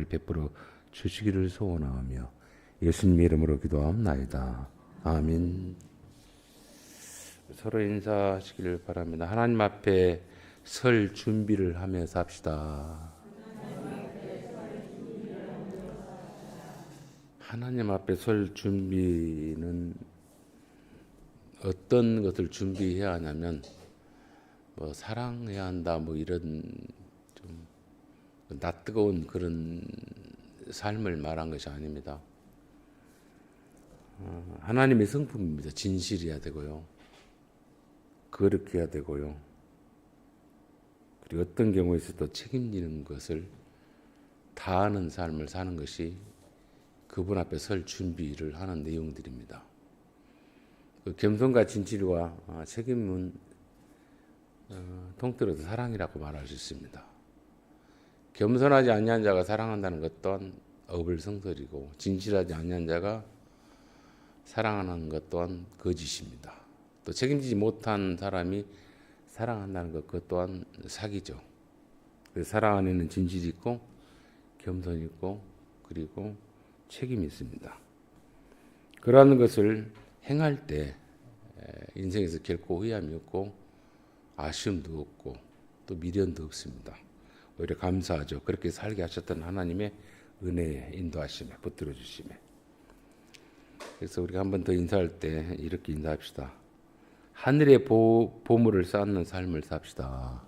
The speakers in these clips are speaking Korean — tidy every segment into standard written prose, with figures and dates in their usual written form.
은혜를 베풀어 주시기를 소원하며 예수님의 이름으로 기도합나이다. 아멘. 서로 인사하시기를 바랍니다. 하나님 앞에 설 준비를 하며 삽시다. 하나님 앞에 설 준비는 어떤 것을 준비해야 하냐면 사랑해야 한다 이런 좀 낯뜨거운 그런 삶을 말한 것이 아닙니다. 하나님의 성품입니다. 진실해야 되고요. 거룩해야 되고요. 그리고 어떤 경우에 있어도 책임지는 것을 다하는 삶을 사는 것이 그분 앞에 설 준비를 하는 내용들입니다. 그 겸손과 진실과 책임은 통틀어서 사랑이라고 말할 수 있습니다. 겸손하지 아니한 자가 사랑한다는 것 또한 어불성설이고 진실하지 아니한 자가 사랑하는 것 또한 거짓입니다. 또 책임지지 못한 사람이 사랑한다는 것 그것 또한 사기죠. 그래서 사랑 안에는 진실이 있고 겸손이 있고 그리고 책임이 있습니다. 그러한 것을 행할 때 인생에서 결코 후회함이 없고 아쉬움도 없고 또 미련도 없습니다. 오히려 감사하죠. 그렇게 살게 하셨던 하나님의 은혜에 인도하심에 붙들어 주심에. 그래서 우리가 한 번 더 인사할 때 이렇게 인사합시다. 하늘의 보물을 쌓는 삶을 삽시다.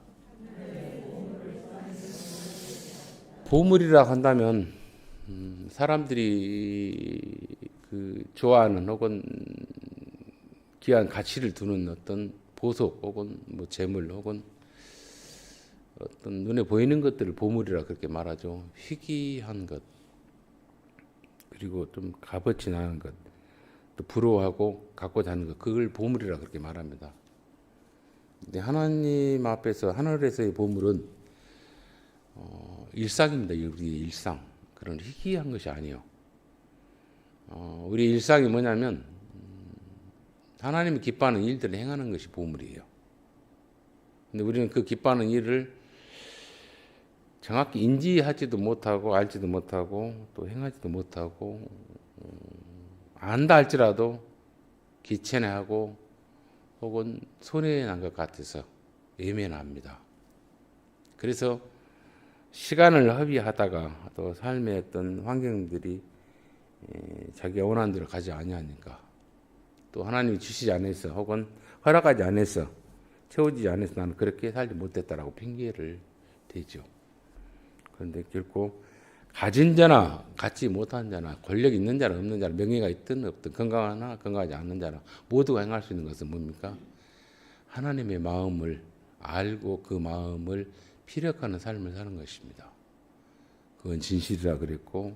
보물이라 한다면 사람들이 좋아하는 혹은 귀한 가치를 두는 어떤 보석 혹은 재물 혹은 어떤 눈에 보이는 것들을 보물이라 그렇게 말하죠. 희귀한 것 그리고 좀 값어치 나는 것 또 부러워하고 갖고자 하는 것 그걸 보물이라 그렇게 말합니다. 근데 하나님 앞에서 하늘에서의 보물은 일상입니다. 우리의 일상 그런 희귀한 것이 아니에요. 우리 일상이 뭐냐면 하나님이 기뻐하는 일들을 행하는 것이 보물이에요. 근데 우리는 그 기뻐하는 일을 정확히 인지하지도 못하고 알지도 못하고 또 행하지도 못하고 안다 할지라도 귀찮아하고 혹은 손해난 것 같아서 외면합니다. 그래서 시간을 허비하다가 또 삶의 어떤 환경들이 자기가 원하는 대로 가지 아니하니까 또 하나님이 주시지 않아서 혹은 허락하지 않아서 채워지지 않아서 나는 그렇게 살지 못했다라고 핑계를 대죠. 그런데 결코 가진 자나 갖지 못한 자나 권력 있는 자나 없는 자나 명예가 있든 없든 건강하나 건강하지 않는 자나 모두가 행할 수 있는 것은 뭡니까? 하나님의 마음을 알고 그 마음을 피력하는 삶을 사는 것입니다. 그건 진실이라 그랬고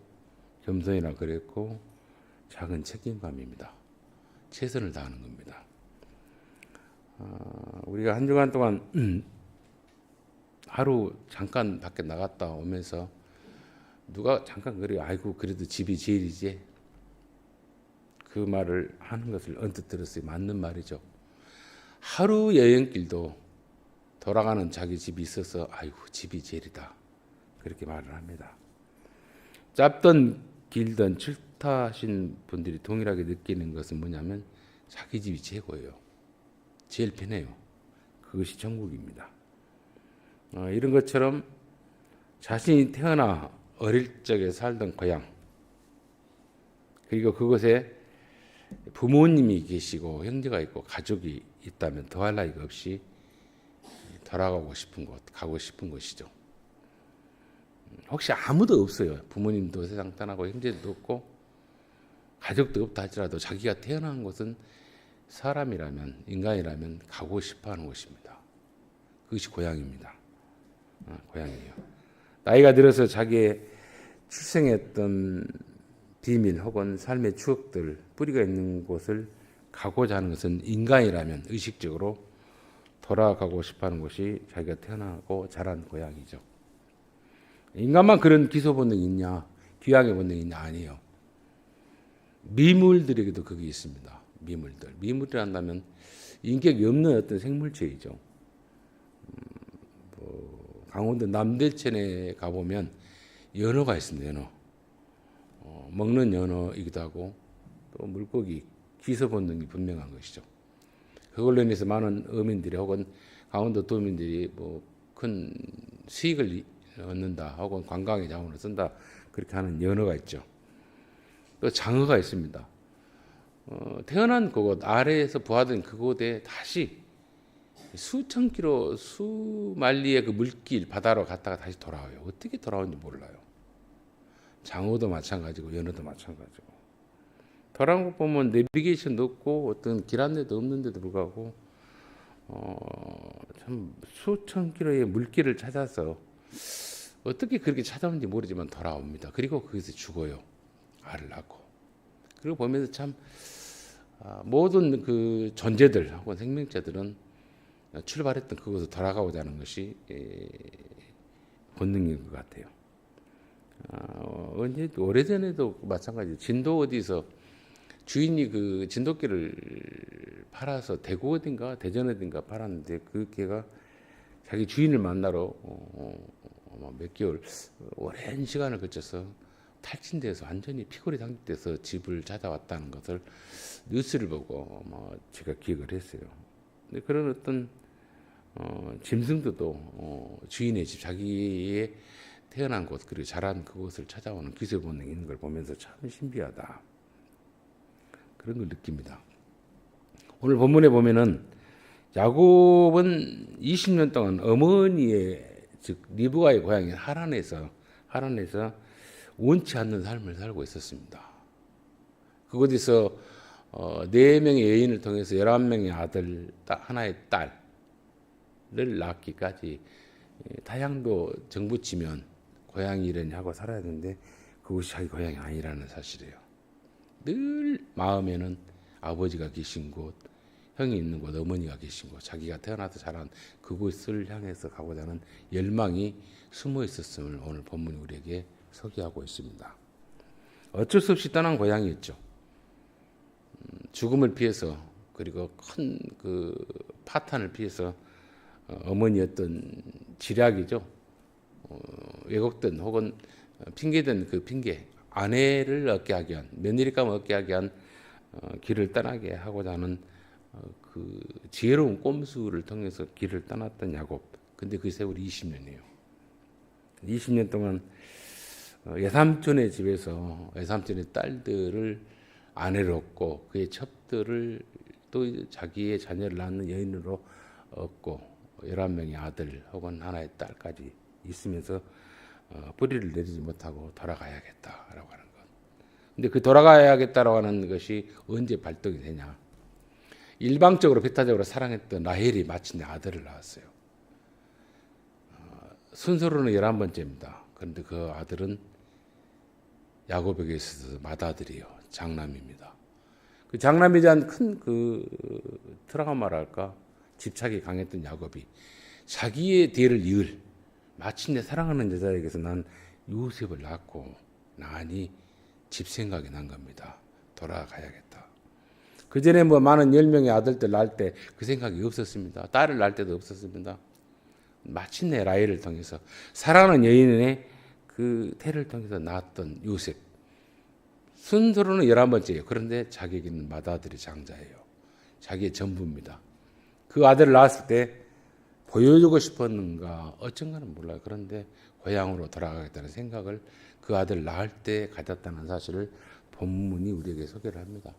겸손이라 그랬고 작은 책임감입니다. 최선을 다하는 겁니다. 우리가 한 주간 동안 하루 잠깐 밖에 나갔다 오면서 누가 잠깐 그래요. 아이고 그래도 집이 제일이지. 그 말을 하는 것을 언뜻 들었어요. 맞는 말이죠. 하루 여행길도 돌아가는 자기 집이 있어서 아이고 집이 제일이다. 그렇게 말을 합니다. 짧든 길든 출타하신 분들이 동일하게 느끼는 것은 뭐냐면 자기 집이 최고예요. 제일 편해요. 그것이 천국입니다. 이런 것처럼 자신이 태어나 어릴 적에 살던 고향 그리고 그곳에 부모님이 계시고 형제가 있고 가족이 있다면 더할 나위가 없이 돌아가고 싶은 곳, 가고 싶은 곳이죠. 혹시 아무도 없어요. 부모님도 세상 떠나고 형제도 없고 가족도 없다 할지라도 자기가 태어난 곳은 사람이라면 인간이라면 가고 싶어하는 곳입니다. 그것이 고향입니다. 고향이에요. 나이가 들어서 자기의 출생했던 비밀 혹은 삶의 추억들 뿌리가 있는 곳을 가고자 하는 것은 인간이라면 의식적으로 돌아가고 싶어하는 곳이 자기가 태어나고 자란 고향이죠. 인간만 그런 기소 본능이 있냐 귀향의 본능이 있냐 아니에요. 미물들에게도 그게 있습니다. 미물이라 한다면 인격이 없는 어떤 생물체이죠. 강원도 남대천에 가보면 연어가 있습니다. 연어. 먹는 연어이기도 하고 또 물고기 기서 본능이 분명한 것이죠. 그걸로 인해서 많은 어민들이 혹은 강원도 도민들이 뭐 큰 수익을 얻는다 혹은 관광의 자원을 쓴다 그렇게 하는 연어가 있죠. 또 장어가 있습니다. 태어난 그곳 아래에서 부화된 그곳에 다시 수천 킬로 수만 리의 그 물길 바다로 갔다가 다시 돌아와요. 어떻게 돌아오는지 몰라요. 장어도 마찬가지고 연어도 마찬가지고. 돌아온 거 보면 내비게이션도 없고 어떤 길 안내도 없는데도 불구하고 참 수천 킬로의 물길을 찾아서 어떻게 그렇게 찾아오는지 모르지만 돌아옵니다. 그리고 거기서 죽어요. 알을 낳고. 그리고 보면서 참 모든 그 존재들 혹은 생명체들은 출발했던 그곳으로 돌아가고자 하는 것이 본능인 것 같아요. 언제 오래전에도 마찬가지. 진도 어디서 주인이 그 진돗개를 팔아서 대구 어딘가 대전 어딘가 팔았는데 그 개가 자기 주인을 만나러 몇 개월 오랜 시간을 거쳐서 탈진돼서 완전히 피골이 당겨돼서 집을 찾아왔다는 것을 뉴스를 보고 제가 기억을 했어요. 근데 그런 어떤 짐승들도 주인의 집, 자기의 태어난 곳 그리고 자란 그곳을 찾아오는 기술 본능이 있는 걸 보면서 참 신비하다. 그런 걸 느낍니다. 오늘 본문에 보면은 야곱은 20년 동안 어머니의 즉 리브가의 고향인 하란에서 원치 않는 삶을 살고 있었습니다. 그곳에서 4명의 여인을 통해서 11명의 아들, 하나의 딸을 낳기까지 타향도 정부치면 고향이 이러니 하고 살아야 되는데 그것이 자기 고향이 아니라는 사실이에요. 늘 마음에는 아버지가 계신 곳, 형이 있는 곳, 어머니가 계신 곳, 자기가 태어나서 자란 그곳을 향해서 가고자 하는 열망이 숨어 있었음을 오늘 본문이 우리에게 소개하고 있습니다. 어쩔 수 없이 떠난 고향이었죠. 죽음을 피해서 그리고 큰 그 파탄을 피해서 어머니였던 지략이죠. 왜곡된 혹은 핑계된 그 핑계, 아내를 얻게 하기 위한 며느리감 얻게 하기 위한 길을 떠나게 하고자 하는 그 지혜로운 꼼수를 통해서 길을 떠났던 야곱. 근데 그 세월이 20년이에요. 20년 동안 외삼촌의 집에서 외삼촌의 딸들을 아내로 얻고 그의 첩들을 또 자기의 자녀를 낳는 여인으로 얻고 11명의 아들 혹은 하나의 딸까지 있으면서 뿌리를 내리지 못하고 돌아가야겠다라고 하는 것. 근데 그 돌아가야겠다라고 하는 것이 언제 발동이 되냐? 일방적으로 배타적으로 사랑했던 라헬이 마침내 아들을 낳았어요. 순서로는 11번째입니다. 그런데 그 아들은 야곱에게 있어서 맏아들이요. 장남입니다. 그 장남에 대한 큰 그 트라우마랄까 집착이 강했던 야곱이 자기의 뒤를 이을 마침내 사랑하는 여자에게서 난 요셉을 낳고 나니 집 생각이 난 겁니다. 돌아가야겠다. 그 전에 뭐 많은 10명의 아들들 낳을 때 그 생각이 없었습니다. 딸을 낳을 때도 없었습니다. 마침내 라헬을 통해서 사랑하는 여인의 그 태를 통해서 낳았던 요셉. 순서로는 11번째예요. 그런데 자기에게는 맏아들이 장자예요. 자기의 전부입니다. 그 아들을 낳았을 때 보여주고 싶었는가 어쩐가는 몰라요. 그런데 고향으로 돌아가겠다는 생각을 그 아들을 낳을 때 가졌다는 사실을 본문이 우리에게 소개를 합니다.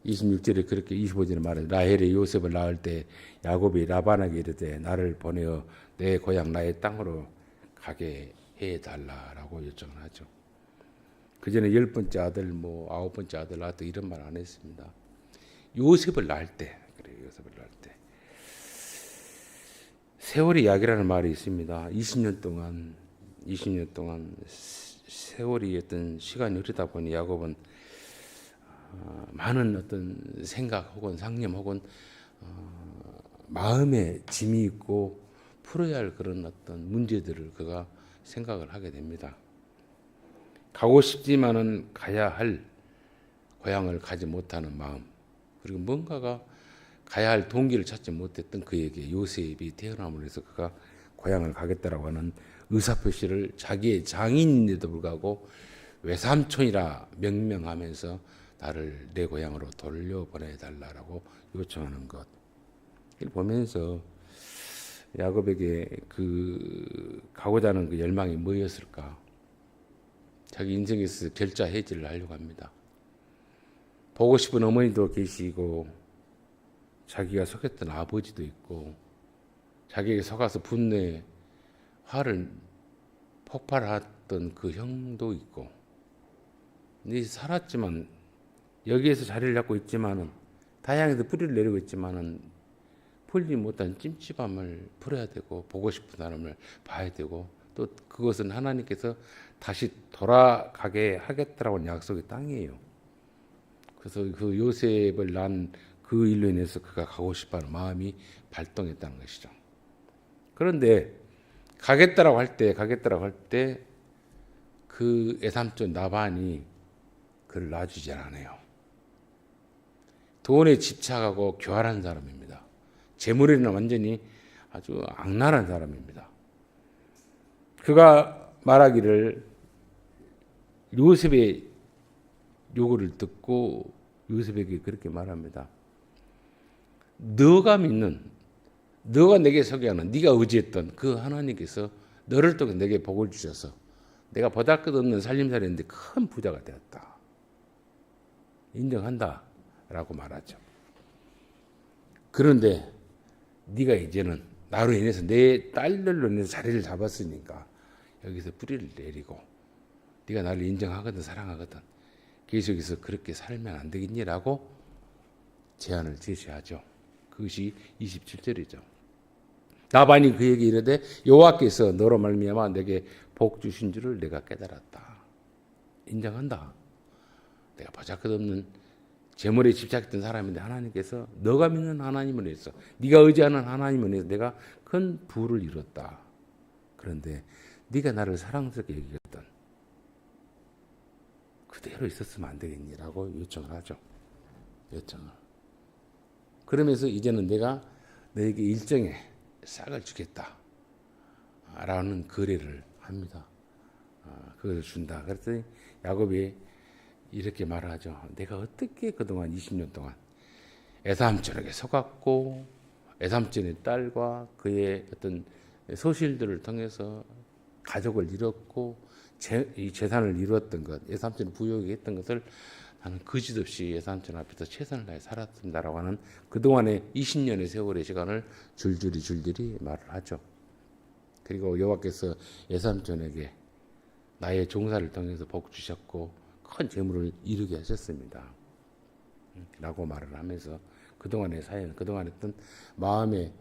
26절에 그렇게 25절에 말해요. 라헬이 요셉을 낳을 때 야곱이 라반에게 이르되 나를 보내어 내 고향 나의 땅으로 가게 해달라라고 요청을 하죠. 그 전에 10번째 아들, 9번째 아들 낳았다 이런 말 안 했습니다. 요셉을 낳을 때, 그래요. 요셉을 낳을 때. 세월이 약이라는 말이 있습니다. 20년 동안 세월이 어떤 시간이 흐르다 보니 야곱은 많은 어떤 생각 혹은 상념 혹은 마음에 짐이 있고 풀어야 할 그런 어떤 문제들을 그가 생각을 하게 됩니다. 가고 싶지만은 가야 할 고향을 가지 못하는 마음, 그리고 뭔가가 가야 할 동기를 찾지 못했던 그에게 요셉이 태어남으로 해서 그가 고향을 가겠다라고 하는 의사표시를 자기의 장인인데도 불구하고 외삼촌이라 명명하면서 나를 내 고향으로 돌려보내달라고 요청하는 것. 이걸 보면서 야곱에게 그 가고자 하는 그 열망이 뭐였을까? 자기 인생에서 결자 해지를 하려고 합니다. 보고 싶은 어머니도 계시고 자기가 속였던 아버지도 있고 자기에게 속아서 분노에 화를 폭발했던 그 형도 있고, 근데 살았지만 여기에서 자리를 잡고 있지만은 다양해서 뿌리를 내리고 있지만은 풀지 못한 찜찜함을 풀어야 되고 보고 싶은 사람을 봐야 되고 또 그것은 하나님께서 다시 돌아가게 하겠다라고 약속의 땅이에요. 그래서 그 요셉을 난 그 일로 인해서 그가 가고 싶어하는 마음이 발동했다는 것이죠. 그런데 가겠다라고 할 때 그 애삼촌 나반이 그를 놔주지 않아요. 돈에 집착하고 교활한 사람입니다. 재물에는 완전히 아주 악랄한 사람입니다. 그가 말하기를 요셉의 요구를 듣고 요셉에게 그렇게 말합니다. 너가 믿는, 너가 내게 소개하는, 네가 의지했던 그 하나님께서 너를 통해 내게 복을 주셔서 내가 보잘것없는 살림살이인데 큰 부자가 되었다. 인정한다 라고 말하죠. 그런데 네가 이제는 나로 인해서 내 딸들로 인해서 자리를 잡았으니까 여기서 뿌리를 내리고 네가 나를 인정하거든 사랑하거든 계속해서 그렇게 살면 안 되겠니라고 제안을 제시하죠. 그것이 27절이죠. 나반이 그에게 이르되 여호와께서 너로 말미암아 내게 복 주신 줄을 내가 깨달았다. 인정한다. 내가 보잘것없는 재물에 집착했던 사람인데 하나님께서 너가 믿는 하나님을 위해서 네가 의지하는 하나님을 위해서 내가 큰 부를 이뤘다. 그런데 네가 나를 사랑스럽게 여기겠던 그대로 있었으면 안 되겠니라고 요청을 하죠. 요청을. 그러면서 이제는 내가 너에게 일정에 싹을 주겠다 라는 거래를 합니다. 그것을 준다. 그랬더니 야곱이 이렇게 말하죠. 내가 어떻게 그동안 20년 동안 에삼촌에게 속았고 에삼촌의 딸과 그의 어떤 소실들을 통해서 가족을 이뤘고 이 재산을 이루었던 것, 에삼촌이 부유하게 했던 것을 나는 거짓없이 에삼촌 앞에서 최선을 다해 살았습니다라고 하는 그동안의 20년의 세월의 시간을 줄줄이 말을 하죠. 그리고 여호와께서 에삼촌에게 나의 종사를 통해서 복 주셨고 큰 재물을 이루게 하셨습니다. 라고 말을 하면서 그동안의 사연, 그동안 했던 마음의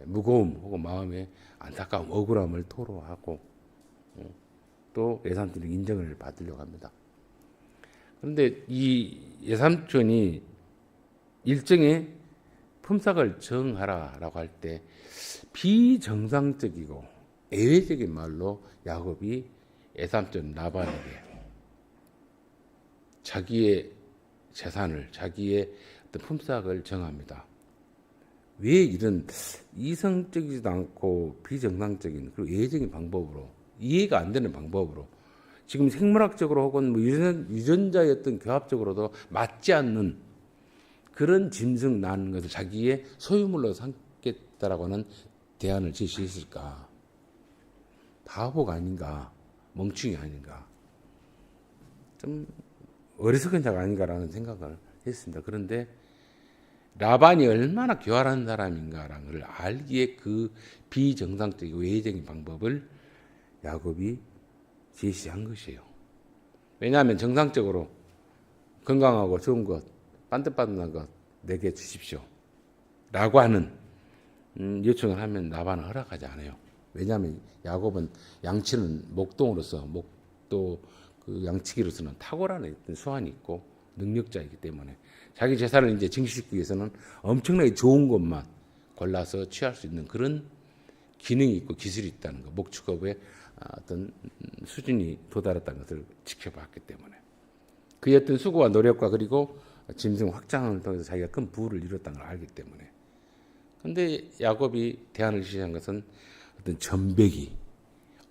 무거움 혹은 마음의 안타까움, 억울함을 토로하고 또 예삼촌의 인정을 받으려고 합니다. 그런데 이 예삼촌이 일정의 품삯을 정하라라고 할 때 비정상적이고 예외적인 말로 야곱이 예삼촌 라반에게 자기의 재산을, 자기의 어떤 품삯을 정합니다. 왜 이런 이성적이지도 않고 비정상적인 그리고 예외적인 방법으로 이해가 안 되는 방법으로 지금 생물학적으로 혹은 뭐 유전자의 어떤 교합적으로도 맞지 않는 그런 짐승 낳는 것을 자기의 소유물로 삼겠다라고 하는 대안을 제시했을까? 바보가 아닌가? 멍충이 아닌가? 좀 어리석은 자가 아닌가라는 생각을 했습니다. 그런데 라반이 얼마나 교활한 사람인가라는 걸 알기에 그 비정상적이고 외적인 방법을 야곱이 제시한 것이에요. 왜냐하면 정상적으로 건강하고 좋은 것, 반듯반듯한 것 내게 주십시오 라고 하는 요청을 하면 라반은 허락하지 않아요. 왜냐하면 야곱은 양치는 목동으로서 목도 그 양치기로서는 탁월한 어떤 수완이 있고 능력자이기 때문에 자기 재산을 이제 증식시키기 위해서는 엄청나게 좋은 것만 골라서 취할 수 있는 그런 기능이 있고 기술이 있다는 것, 목축업의 어떤 수준이 도달했다는 것을 지켜봤기 때문에 그의 어떤 수고와 노력과 그리고 짐승 확장을 통해서 자기가 큰 부를 이뤘다는 걸 알기 때문에. 그런데 야곱이 대안을 제시한 것은 어떤 전배기,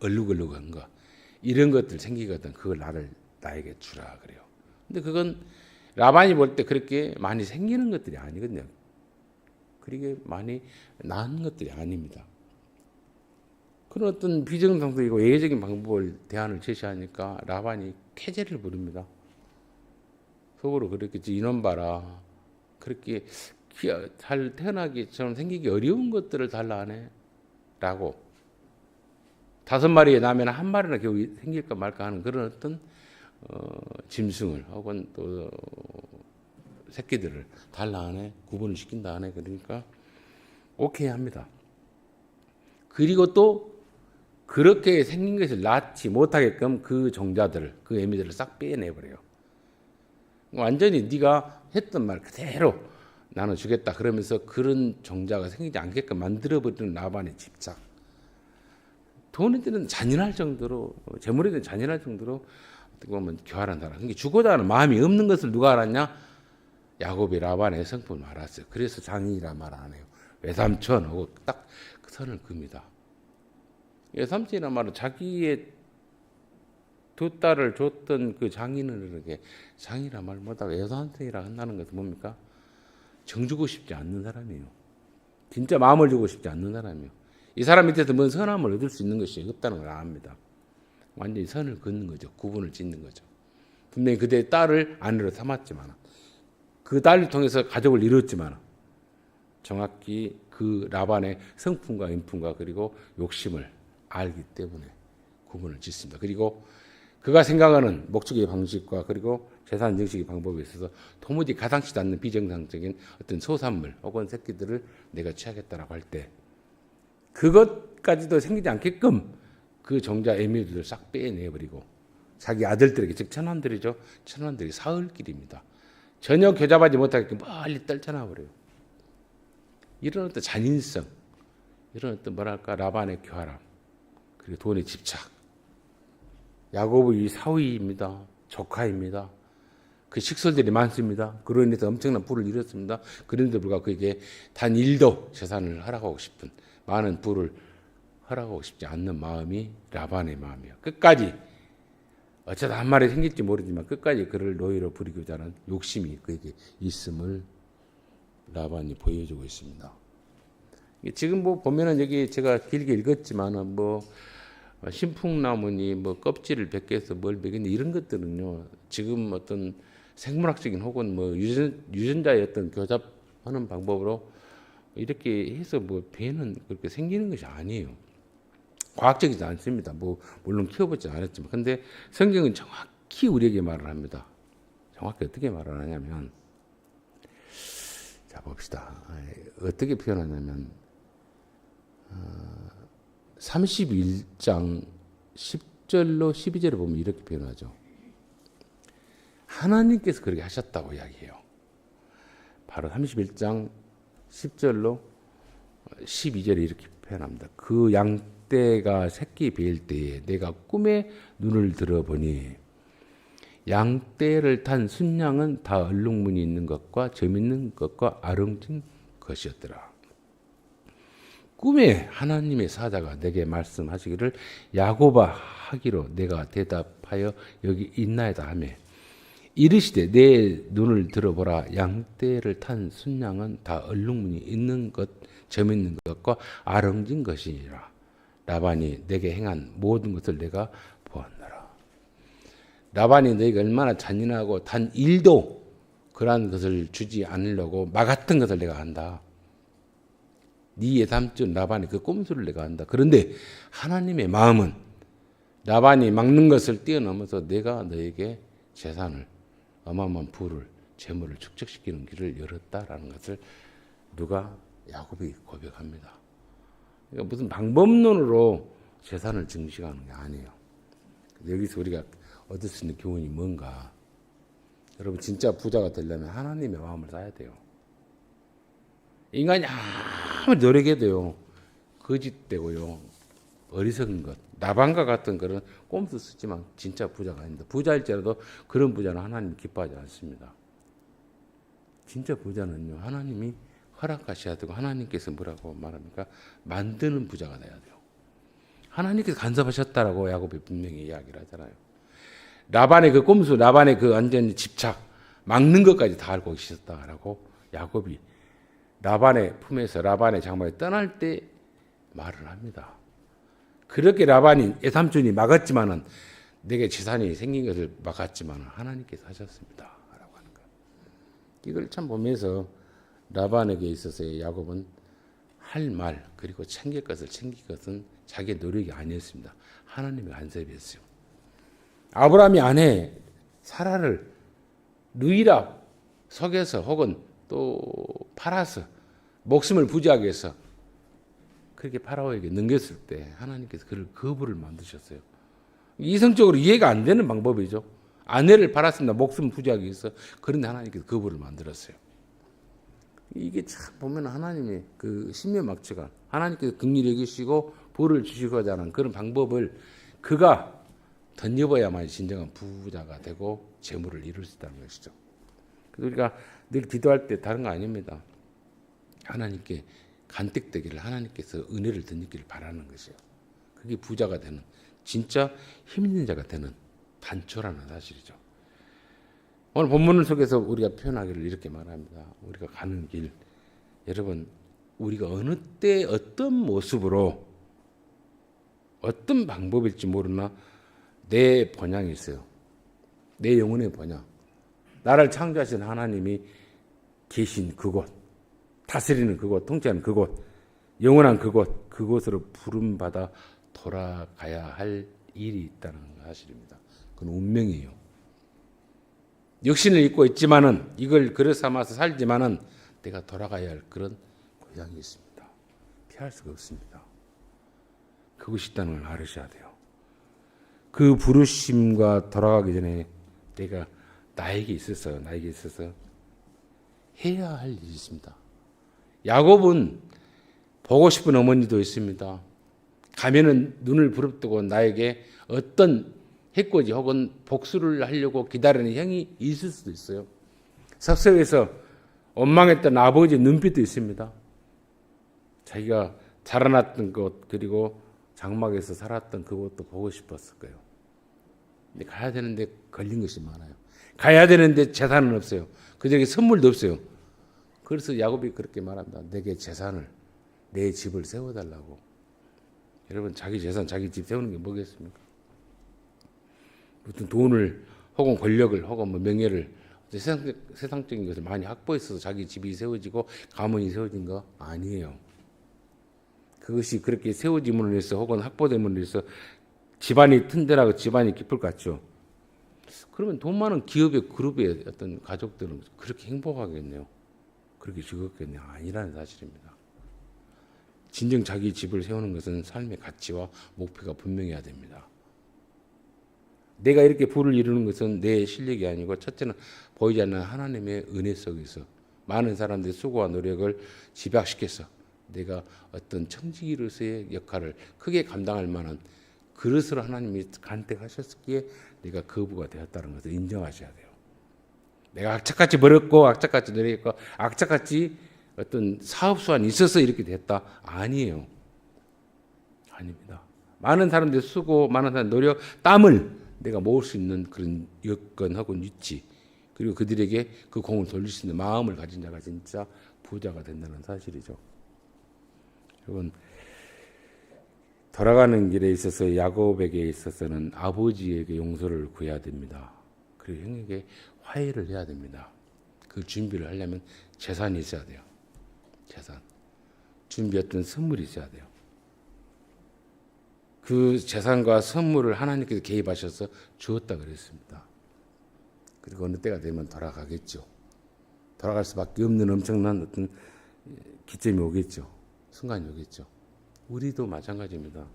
얼룩얼룩한 거 이런 것들 생기거든. 그걸 나에게 주라 그래요. 근데 그건 라반이 볼 때 그렇게 많이 생기는 것들이 아니거든요. 그렇게 많이 나는 것들이 아닙니다. 그런 어떤 비정상적이고 예외적인 방법을 대안을 제시하니까 라반이 쾌재를 부릅니다. 속으로 그렇겠지. 이놈 봐라. 그렇게 잘 태어나기처럼 생기기 어려운 것들을 달라 하네. 라고 5마리에 나면 한 마리나 겨우 생길까 말까 하는 그런 어떤 짐승을 혹은 또 새끼들을 달라 하네. 구분을 시킨다 하네. 그러니까 오케이 합니다. 그리고 또 그렇게 생긴 것을 낳지 못하게끔 그 종자들, 그 애미들을 싹 빼내버려요. 완전히 네가 했던 말 그대로 나눠주겠다 그러면서 그런 종자가 생기지 않게끔 만들어버리는 라반의 집착. 돈에 대한 잔인할 정도로, 재물에 대한 잔인할 정도로 어떻게 보면 교활한 사람. 그러니까 주고자 하는 마음이 없는 것을 누가 알았냐? 야곱이 라반의 성품을 알았어요. 그래서 장인이라 말 안 해요. 외삼촌하고 딱 그 선을 긋습니다. 외삼촌이란 말은 자기의 두 딸을 줬던 그 장인어른에게 장이라 말 못하고 외삼촌이라 한다는 것은 뭡니까? 정 주고 싶지 않는 사람이에요. 진짜 마음을 주고 싶지 않는 사람이에요. 이 사람 밑에서 뭔 선함을 얻을 수 있는 것이 없다는 걸 압니다. 완전히 선을 긋는 거죠. 구분을 짓는 거죠. 분명히 그대의 딸을 아내로 삼았지만 그 딸을 통해서 가족을 이뤘지만 정확히 그 라반의 성품과 인품과 그리고 욕심을 알기 때문에 구분을 짓습니다. 그리고 그가 생각하는 목적의 방식과 그리고 재산 증식의 방법에 있어서 도무지 가당치도 않는 비정상적인 어떤 소산물 혹은 새끼들을 내가 취하겠다라고 할 때 그것까지도 생기지 않게끔 그 종자 애미들을 싹 빼내버리고 자기 아들들에게 즉 천원들이죠. 천원들이 사흘길입니다. 전혀 교잡하지 못하게 멀리 떨쳐놔버려요. 이런 어떤 잔인성, 이런 어떤 뭐랄까 라반의 교활함, 그리고 돈의 집착. 야곱의 사위입니다. 조카입니다. 그 식솔들이 많습니다. 그로 인해서 엄청난 부를 이뤘습니다. 그런데도 불구하고 그에게 단 1도 재산을 허락하고 싶은 많은 부를 허락하고 싶지 않는 마음이 라반의 마음이에요. 끝까지 어쩌다 한 마리 생길지 모르지만 끝까지 그를 노예로 부리고자 하는 욕심이 그에게 있음을 라반이 보여주고 있습니다. 지금 뭐 보면은 여기 제가 길게 읽었지만은 뭐 신풍나무니 뭐 껍질을 벗겨서 뭘 먹였니 이런 것들은요 지금 어떤 생물학적인 혹은 뭐 유전자의 어떤 교잡하는 방법으로 이렇게 해서 뭐 배는 그렇게 생기는 것이 아니에요. 과학적이지 않습니다. 뭐 물론 키워보지 않았지만 근데 성경은 정확히 우리에게 말을 합니다. 정확히 어떻게 말을 하냐면 자 봅시다. 어떻게 표현하냐면 31장 10절로 12절에 보면 이렇게 표현하죠. 하나님께서 그렇게 하셨다고 이야기해요. 바로 31장 10절로 12절에 이렇게 표현합니다. 그 양떼가 새끼 베일 때에 내가 꿈에 눈을 들어보니 양떼를 탄 순양은 다 얼룩무늬 있는 것과 점 있는 것과 아름진 것이었더라. 꿈에 하나님의 사자가 내게 말씀하시기를 야곱아 하기로 내가 대답하여 여기 있나이다 하며 이르시되 내 눈을 들어보라 양떼를 탄 순양은 다 얼룩무늬 있는 것, 점 있는 것과 아름진 것이니라. 라반이 내게 행한 모든 것을 내가 보았노라. 라반이 너희가 얼마나 잔인하고 단 1도 그러한 것을 주지 않으려고 막았던 것을 내가 안다. 네 예삼촌 라반이 그 꼼수를 내가 안다. 그런데 하나님의 마음은 라반이 막는 것을 뛰어넘어서 내가 너에게 재산을 어마어마한 부를 재물을 축적시키는 길을 열었다라는 것을 누가 야곱이 고백합니다. 그러니까 무슨 방법론으로 재산을 증식하는 게 아니에요. 여기서 우리가 얻을 수 있는 교훈이 뭔가? 여러분 진짜 부자가 되려면 하나님의 마음을 쌓아야 돼요. 인간이 아무리 노력해도요 거짓되고요 어리석은 것 나반과 같은 그런 꼼수 쓰지만 진짜 부자가 아닙니다. 부자일지라도 그런 부자는 하나님 기뻐하지 않습니다. 진짜 부자는요 하나님이 허락하셔야 되고 하나님께서 뭐라고 말합니까? 만드는 부자가 돼야 돼요. 하나님께서 간섭하셨다라고 야곱이 분명히 이야기를 하잖아요. 라반의 그 꼼수, 라반의 그 완전 집착, 막는 것까지 다 알고 계셨다라고 야곱이 라반의 품에서 라반의 장막에 떠날 때 말을 합니다. 그렇게 라반이 애삼촌이 막았지만은 내게 재산이 생긴 것을 막았지만은 하나님께서 하셨습니다. 라고 하는 거예요. 이걸 참 보면서 라반에게 있어서의 야곱은 할 말 그리고 챙길 것을 챙길 것은 자기의 노력이 아니었습니다. 하나님의 간섭이었어요. 아브라함이 아내 사라를 누이라 속여서 혹은 또 팔아서 목숨을 부지하기 위해서 그렇게 파라오에게 넘겼을 때 하나님께서 그를 거부를 만드셨어요. 이성적으로 이해가 안 되는 방법이죠. 아내를 팔았습니다. 목숨을 부지하기 위해서. 그런데 하나님께서 거부를 만들었어요. 이게 참 보면 하나님의 그 신묘막측한 하나님께서 긍휼히 여기시고 복을 주시고자 하는 그런 방법을 그가 던져봐야만 진정한 부자가 되고 재물을 이룰 수 있다는 것이죠. 그래서 우리가 늘 기도할 때 다른 거 아닙니다. 하나님께 간택되기를 하나님께서 은혜를 던지기를 바라는 것이에요. 그게 부자가 되는 진짜 힘 있는 자가 되는 단초라는 사실이죠. 오늘 본문 속에서 우리가 표현하기를 이렇게 말합니다. 우리가 가는 길, 여러분 우리가 어느 때 어떤 모습으로 어떤 방법일지 모르나 내 본향이 있어요. 내 영혼의 본향. 나를 창조하신 하나님이 계신 그곳, 다스리는 그곳, 통치하는 그곳, 영원한 그곳, 그곳으로 부름받아 돌아가야 할 일이 있다는 사실입니다. 그건 운명이에요. 육신을 입고 있지만은 이걸 그릇 삼아서 살지만은 내가 돌아가야 할 그런 고향이 있습니다. 피할 수가 없습니다. 그것이 있다는 걸 알으셔야 돼요. 그 부르심과 돌아가기 전에 내가 나에게 있어서 해야 할 일이 있습니다. 야곱은 보고 싶은 어머니도 있습니다. 가면은 눈을 부릅뜨고 나에게 어떤 해코지 혹은 복수를 하려고 기다리는 형이 있을 수도 있어요. 삭석에서 원망했던 아버지의 눈빛도 있습니다. 자기가 자라났던 곳 그리고 장막에서 살았던 그곳도 보고 싶었을 거예요. 근데 가야 되는데 걸린 것이 많아요. 가야 되는데 재산은 없어요. 그들에게 선물도 없어요. 그래서 야곱이 그렇게 말합니다. 내게 재산을, 내 집을 세워달라고. 여러분 자기 재산, 자기 집 세우는 게 뭐겠습니까? 무슨 돈을 혹은 권력을 혹은 뭐 명예를 세상적인 것을 많이 확보했어서 자기 집이 세워지고 가문이 세워진 거 아니에요. 그것이 그렇게 세워짐으로 해서 혹은 확보됨으로 해서 집안이 튼튼하고 집안이 깊을 것 같죠. 그러면 돈 많은 기업의 그룹의 어떤 가족들은 그렇게 행복하겠네요. 그렇게 즐겁겠네요. 아니라는 사실입니다. 진정 자기 집을 세우는 것은 삶의 가치와 목표가 분명해야 됩니다. 내가 이렇게 부를 이루는 것은 내 실력이 아니고 첫째는 보이지 않는 하나님의 은혜 속에서 많은 사람들의 수고와 노력을 집약시켜서 내가 어떤 청지기로서의 역할을 크게 감당할 만한 그릇으로 하나님이 간택하셨기에 내가 거부가 되었다는 것을 인정하셔야 돼요. 내가 악착같이 벌었고 악착같이 노력했고 악착같이 어떤 사업수완이 있어서 이렇게 됐다. 아니에요. 아닙니다. 많은 사람들의 수고, 많은 사람들의 노력, 땀을 내가 모을 수 있는 그런 여건하고 위치 그리고 그들에게 그 공을 돌릴 수 있는 마음을 가진 자가 진짜 부자가 된다는 사실이죠. 여러분 돌아가는 길에 있어서 야곱에게 있어서는 아버지에게 용서를 구해야 됩니다. 그리고 형에게 화해를 해야 됩니다. 그 준비를 하려면 재산이 있어야 돼요. 재산. 준비했던 선물이 있어야 돼요. 그 재산과 선물을 하나님께서 개입하셔서 주었다 그랬습니다. 그리고 어느 때가 되면 돌아가겠죠. 돌아갈 수밖에 없는 엄청난 어떤 기점이 오겠죠. 순간이 오겠죠. 우리도 마찬가지입니다.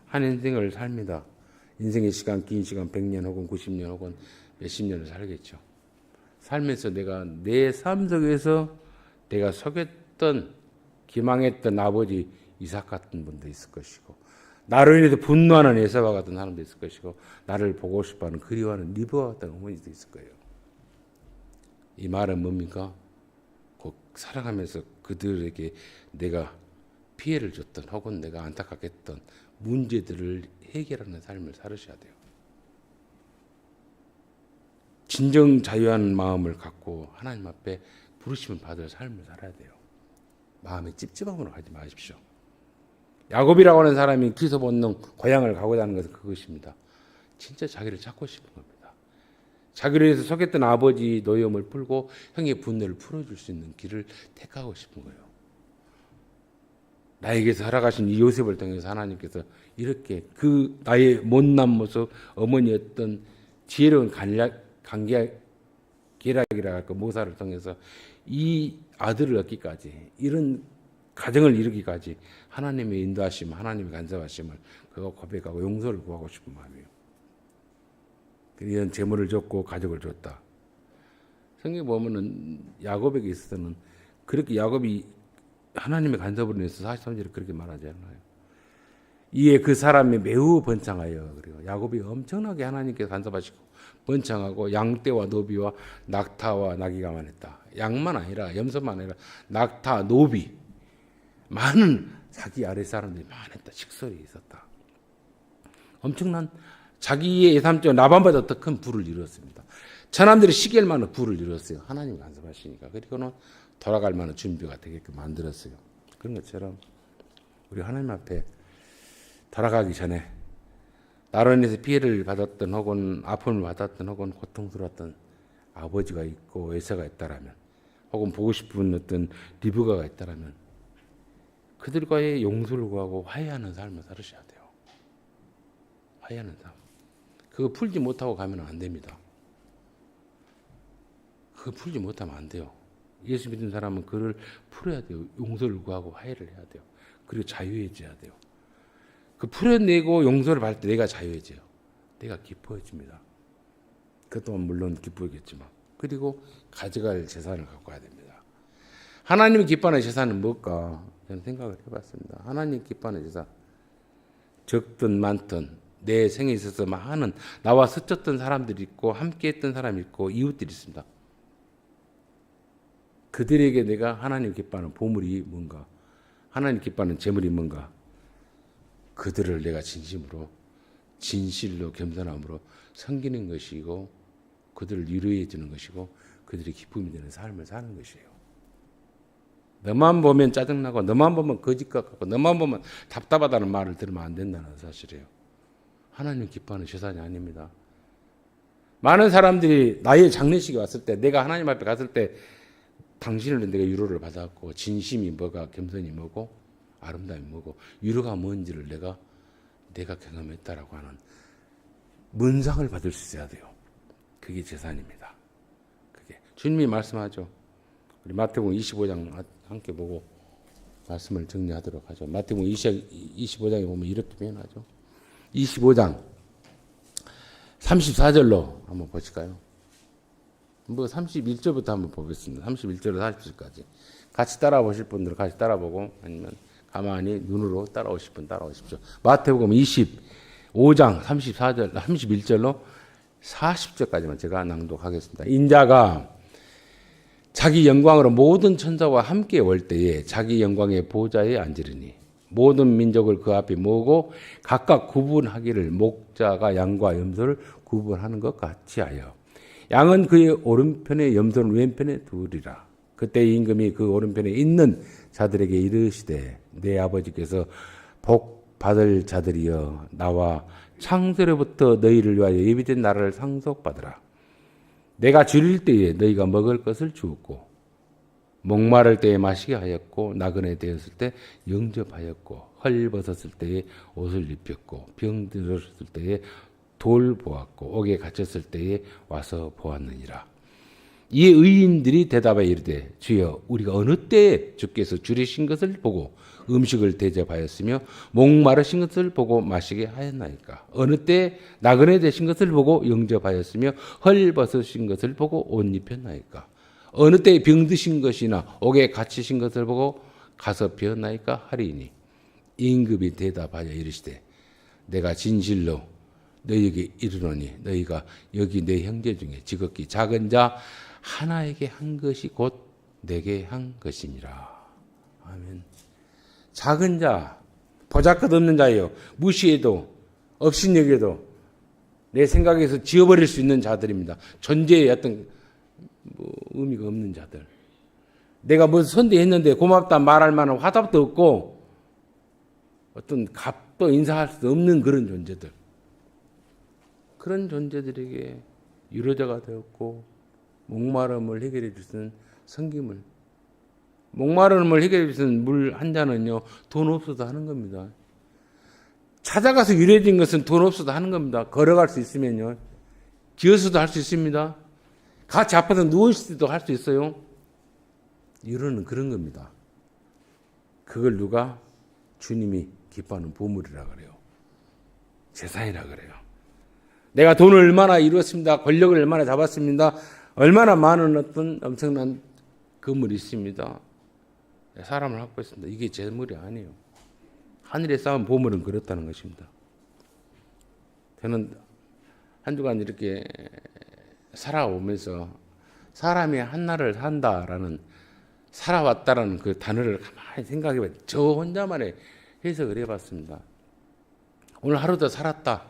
한 인생을 삽니다. 인생의 시간, 긴 시간 100년 혹은 90년 혹은 몇십 년을 살겠죠. 살면서 내가 내 삶 속에서 내가 속였던 기망했던 아버지 이삭 같은 분도 있을 것이고 나로 인해서 분노하는 에사와 같은 사람도 있을 것이고 나를 보고 싶어하는 그리워하는 리브와 같은 어머니도 있을 거예요. 이 말은 뭡니까? 꼭 살아가면서 그들에게 내가 피해를 줬던 혹은 내가 안타깝게 했던 문제들을 해결하는 삶을 살으셔야 돼요. 진정 자유한 마음을 갖고 하나님 앞에 부르심을 받을 삶을 살아야 돼요. 마음에 찝찝함으로 가지 마십시오. 야곱이라고 하는 사람이 기서 본능 고향을 가고자 하는 것은 그것입니다. 진짜 자기를 찾고 싶은 겁니다. 자기를 위해서 속였던 아버지 노여움을 풀고 형의 분노를 풀어줄 수 있는 길을 택하고 싶은 거예요. 나에게서 허락하신 이 요셉을 통해서 하나님께서 이렇게 그 나의 못난 모습, 어머니였던 지혜로운 계략이라 할까 모사를 통해서 이 아들을 얻기까지, 이런 가정을 이루기까지 하나님의 인도하심, 하나님의 간섭하심을 그가 고백하고 용서를 구하고 싶은 마음이에요. 이런 재물을 줬고 가족을 줬다. 성경 보면은 야곱에게 있어서는 그렇게 야곱이 하나님의 간섭으로 인해서 43절에 그렇게 말하지 않나요? 이에 그 사람이 매우 번창하여, 그리고 야곱이 엄청나게 하나님께 간섭하시고 번창하고 양떼와 노비와 낙타와 나귀가 많았다. 양만 아니라 염소만 아니라 낙타, 노비, 많은 자기 아래 사람들이 많았다. 식솔이 있었다. 엄청난 자기의 예삼적 라반보다 더 큰 부를 이루었습니다. 사람들이 시기할 만한 부를 이루었어요. 하나님 간섭하시니까. 그리고는 돌아갈 만한 준비가 되게끔 만들었어요. 그런 것처럼 우리 하나님 앞에 돌아가기 전에 나로 인해서 피해를 받았던 혹은 아픔을 받았던 혹은 고통스러웠던 아버지가 있고 에서가 있다라면, 혹은 보고 싶은 어떤 리브가가 있다라면 그들과의 용서를 구하고 화해하는 삶을 살으셔야 돼요. 화해하는 삶. 그거 풀지 못하고 가면 안 됩니다. 그거 풀지 못하면 안 돼요. 예수 믿는 사람은 그를 풀어야 돼요. 용서를 구하고 화해를 해야 돼요. 그리고 자유해져야 돼요. 그 풀어내고 용서를 받을 때 내가 자유해져요. 내가 기뻐해집니다. 그 또한 물론 기쁘겠지만, 그리고 가져갈 재산을 갖고 와야 됩니다. 하나님이 기뻐하는 재산은 뭘까? 저는 생각을 해봤습니다. 하나님 기뻐하는 재산, 적든 많든 내 생에 있어서 많은 나와 스쳤던 사람들이 있고 함께했던 사람이 있고 이웃들이 있습니다. 그들에게 내가 하나님 기뻐하는 보물이 뭔가, 하나님 기뻐하는 재물이 뭔가, 그들을 내가 진심으로 진실로 겸손함으로 섬기는 것이고 그들을 위로해 주는 것이고 그들이 기쁨이 되는 삶을 사는 것이에요. 너만 보면 짜증나고 너만 보면 거짓 같고 너만 보면 답답하다는 말을 들으면 안 된다는 사실이에요. 하나님 기뻐하는 재산이 아닙니다. 많은 사람들이 나의 장례식에 왔을 때, 내가 하나님 앞에 갔을 때 당신을 내가 위로를 받았고 진심이 뭐가, 겸손이 뭐고 아름다움이 뭐고 위로가 뭔지를 내가 경험했다라고 하는 문상을 받을 수 있어야 돼요. 그게 재산입니다. 그게 주님이 말씀하죠. 우리 마태복음 25장 함께 보고 말씀을 정리하도록 하죠. 마태복음 25장에 보면 이렇게 표현하죠. 25장 34절로 한번 보실까요? 31절부터 한번 보겠습니다. 31절에서 40절까지. 같이 따라 보실 분들은 같이 따라 보고, 아니면 가만히 눈으로 따라오실 분 따라오십시오. 마태복음 25장 34절, 31절로 40절까지만 제가 낭독하겠습니다. 인자가 자기 영광으로 모든 천사와 함께 올 때에 자기 영광의 보좌에 앉으리니 모든 민족을 그 앞에 모으고 각각 구분하기를 목자가 양과 염소를 구분하는 것 같이 하여 양은 그의 오른편에 염소는 왼편에 두리라. 그때 임금이 그 오른편에 있는 자들에게 이르시되 내 아버지께서 복 받을 자들이여 나와 창세로부터 너희를 위하여 예비된 나라를 상속받으라. 내가 줄일 때에 너희가 먹을 것을 주었고 목마를 때에 마시게 하였고 나그네 되었을 때 영접하였고 헐벗었을 때에 옷을 입혔고 병들었을 때에 돌보았고 옥에 갇혔을 때에 와서 보았느니라. 이에 의인들이 대답하여 이르되 주여 우리가 어느 때에 주께서 줄이신 것을 보고 음식을 대접하였으며 목마르신 것을 보고 마시게 하였나이까. 어느 때에 나그네 되신 것을 보고 영접하였으며 헐벗으신 것을 보고 옷 입혔나이까. 어느 때에 병드신 것이나 옥에 갇히신 것을 보고 가서 배웠나이까 하리니 임금이 대답하여 이르시되 내가 진실로 너희에게 이르노니 너희가 여기 내 형제 중에 지극히 작은 자 하나에게 한 것이 곧 내게 한 것이니라. 아멘. 작은 자, 보잘것없는 자예요. 무시해도 업신여겨도 내 생각에서 지워버릴 수 있는 자들입니다. 존재의 어떤 의미가 없는 자들. 내가 뭐 선대했는데 고맙다 말할 만한 화답도 없고 어떤 값도 인사할 수 없는 그런 존재들. 그런 존재들에게 위로자가 되었고 목마름을 해결해 주는 성김을. 목마름을 해결해 주는 물 한 잔은요, 돈 없어도 하는 겁니다. 찾아가서 유래진 것은 돈 없어도 하는 겁니다. 걸어갈 수 있으면요. 기어서도 할 수 있습니다. 같이 앞에서 누워있을 때도 할 수 있어요. 위로는 그런 겁니다. 그걸 누가? 주님이 기뻐하는 보물이라 그래요. 재산이라 그래요. 내가 돈을 얼마나 이루었습니다. 권력을 얼마나 잡았습니다. 얼마나 많은 어떤 엄청난 건물이 있습니다. 사람을 확보했습니다. 이게 재물이 아니에요. 하늘에 쌓은 보물은 그렇다는 것입니다. 저는 한 주간 이렇게 살아오면서 사람이 한날을 산다라는 살아왔다라는 그 단어를 가만히 생각해봐요. 저 혼자만의 해석을 해봤습니다. 오늘 하루도 살았다.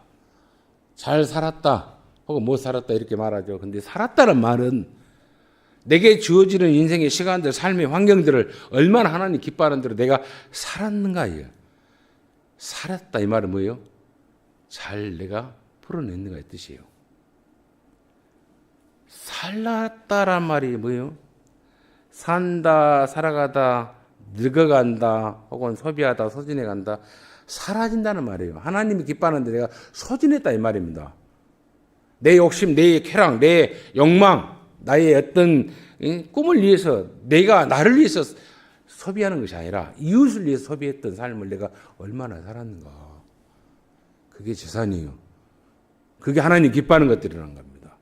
잘 살았다. 혹은 못 살았다 이렇게 말하죠. 근데 살았다는 말은 내게 주어지는 인생의 시간들, 삶의 환경들을 얼마나 하나님 기뻐하는 대로 내가 살았는가예요. 살았다 이 말은 뭐예요? 잘 내가 풀어냈는가 이 뜻이에요. 살았다란 말이 뭐예요? 산다, 살아가다, 늙어간다, 혹은 소비하다, 소진해간다, 사라진다는 말이에요. 하나님이 기뻐하는데 내가 소진했다 이 말입니다. 내 욕심, 내 쾌락, 내 욕망, 나의 어떤 꿈을 위해서 내가 나를 위해서 소비하는 것이 아니라 이웃을 위해서 소비했던 삶을 내가 얼마나 살았는가. 그게 재산이에요. 그게 하나님 기뻐하는 것들이라는 겁니다.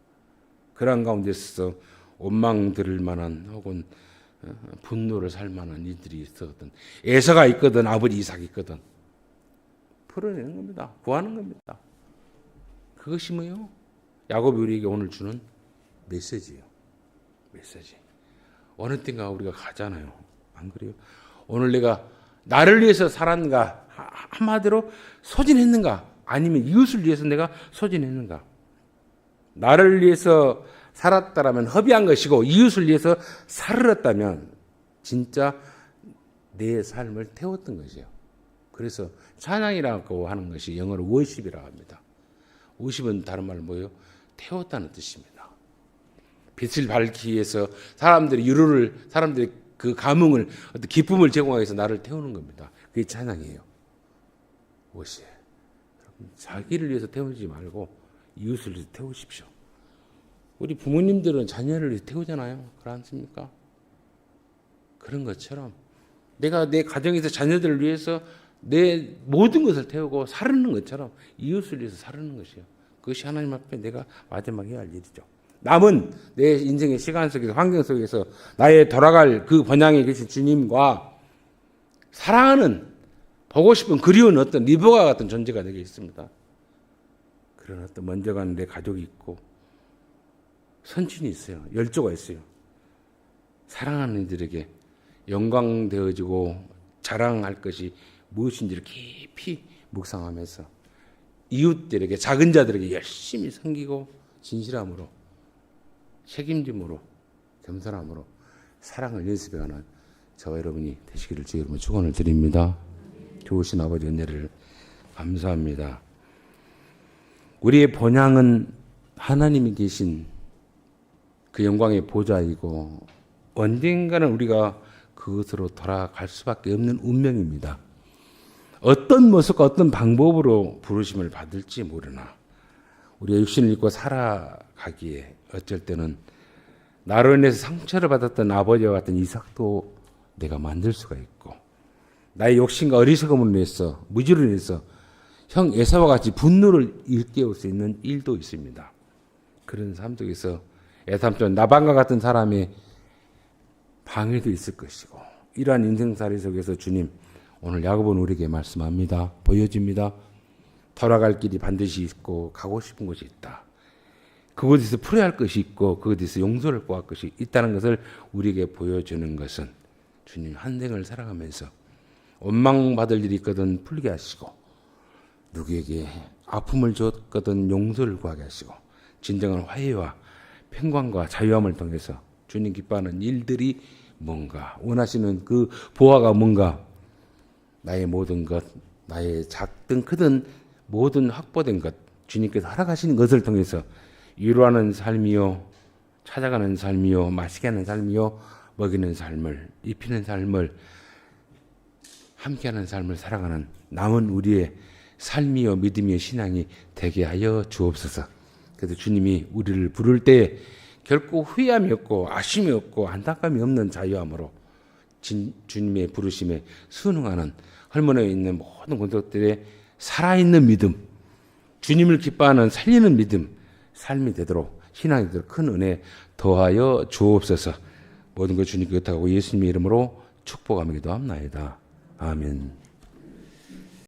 그런 가운데서 원망 들을 만한 혹은 분노를 살 만한 이들이 있었던 에서가 있거든 아버지 이삭이 있거든 풀어내는 겁니다. 구하는 겁니다. 그것이 뭐예요? 야곱이 우리에게 오늘 주는 메시지예요. 메시지. 어느 때인가 우리가 가잖아요. 안 그래요? 오늘 내가 나를 위해서 살았는가? 한마디로 소진했는가? 아니면 이웃을 위해서 내가 소진했는가? 나를 위해서 살았다라면 허비한 것이고 이웃을 위해서 살았다면 진짜 내 삶을 태웠던 것이에요. 그래서 찬양이라고 하는 것이 영어로 워십이라고 합니다. 워십은 다른 말로 뭐예요? 태웠다는 뜻입니다. 빛을 밝히기 위해서 사람들이 유로를 사람들이 그 감흥을 어떤 기쁨을 제공하기 위해서 나를 태우는 겁니다. 그게 찬양이에요. 워십. 자기를 위해서 태우지 말고 이웃을 위해서 태우십시오. 우리 부모님들은 자녀를 위해서 태우잖아요. 그렇습니까? 그런 것처럼 내가 내 가정에서 자녀들을 위해서 내 모든 것을 태우고 살르는 것처럼 이웃을 위해서 살르는 것이에요. 그것이 하나님 앞에 내가 마지막에 해야 할 일이죠. 남은 내 인생의 시간 속에서 환경 속에서 나의 돌아갈 그 번향에 계신 주님과 사랑하는 보고 싶은 그리운 어떤 리버가 같은 존재가 되게 있습니다. 그런 어떤 먼저 가는 내 가족이 있고 선친이 있어요. 열조가 있어요. 사랑하는 이들에게 영광되어지고 자랑할 것이 무엇인지를 깊이 묵상하면서 이웃들에게 작은 자들에게 열심히 섬기고 진실함으로 책임짐으로 겸손함으로 사랑을 연습해가는 저와 여러분이 되시기를 주의 이름으로 축원을 드립니다. 좋으신 아버지 은혜를 감사합니다. 우리의 본향은 하나님이 계신 그 영광의 보좌이고 언젠가는 우리가 그것으로 돌아갈 수밖에 없는 운명입니다. 어떤 모습과 어떤 방법으로 부르심을 받을지 모르나 우리가 육신을 입고 살아가기에 어쩔 때는 나로 인해서 상처를 받았던 아버지와 같은 이삭도 내가 만들 수가 있고 나의 욕심과 어리석음으로 인해서 무지로 인해서 형 에사와 같이 분노를 일깨울 수 있는 일도 있습니다. 그런 삶 속에서 애삼촌 나반과 같은 사람의 방해도 있을 것이고 이러한 인생살이 속에서 주님 오늘 야곱은 우리에게 말씀합니다. 보여줍니다. 돌아갈 길이 반드시 있고 가고 싶은 곳이 있다. 그곳에서 풀어야 할 것이 있고 그곳에서 용서를 구할 것이 있다는 것을 우리에게 보여주는 것은 주님 한 생을 살아가면서 원망받을 일이 있거든 풀게 하시고, 누구에게 아픔을 줬거든 용서를 구하게 하시고, 진정한 화해와 평강과 자유함을 통해서 주님 기뻐하는 일들이 뭔가, 원하시는 그 보화가 뭔가, 나의 모든 것, 나의 작든 크든 모든 확보된 것, 주님께서 허락하시는 것을 통해서 위로하는 삶이요, 찾아가는 삶이요, 마시게 하는 삶이요, 먹이는 삶을, 입히는 삶을, 함께하는 삶을 살아가는 남은 우리의 삶이요, 믿음이요, 신앙이 되게 하여 주옵소서. 그래서 주님이 우리를 부를 때 결코 후회함이 없고 아쉬움이 없고 안타까움이 없는 자유함으로 주님의 부르심에 순응하는 헐몬에 있는 모든 것들의 살아있는 믿음, 주님을 기뻐하는 살리는 믿음, 삶이 되도록, 신앙이 되도록 큰 은혜 더하여 주옵소서. 모든 것 주님께 의탁하고 예수님의 이름으로 축복하며 기도합나이다. 아멘.